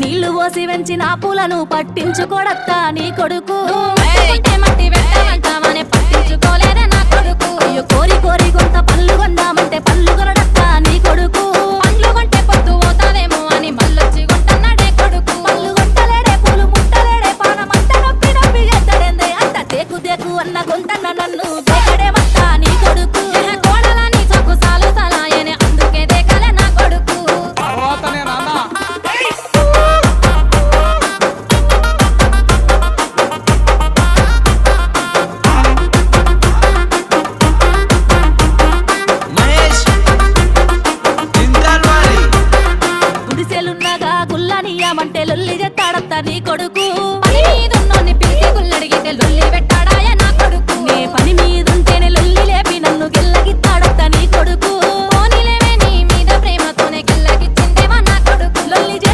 నీళ్లు పోసి వెంచిన పూలను పట్టించుకోడత్తా నీ కొడుకు మట్టి పెట్టమంటామని పట్టించుకోలేదే నా కొడుకు. అయ్యో కోరి కోరి కొంత పళ్ళు కొందామంటే పళ్ళు కొనడత్తా నీ కొడుకు పండ్లు కొంటే పొద్దు పోతావేమో అని మళ్ళొచ్చి కొంటన్నాడే కొడుకు. పళ్ళు కొంటలేడే పూలు ముట్టలేడే పానమంత నొప్పి నొప్పి ఎత్తడేందే అంత దేకు దేకు అన్న గొంతన్న నన్ను దేకడేమత్తా నీ కొడుకు కోడలని సొక్కు సాలు సలాయనే అందుకే దేకలే నా కొడుకు. తర్వాతనే నాన్న మహేష్ జిందాల్వారి గుడిసెలున్నగా గుల్లనియమంటే లొల్లి చెత్తాడత్తా నీ కొడుకు పని మీదున్నోన్ని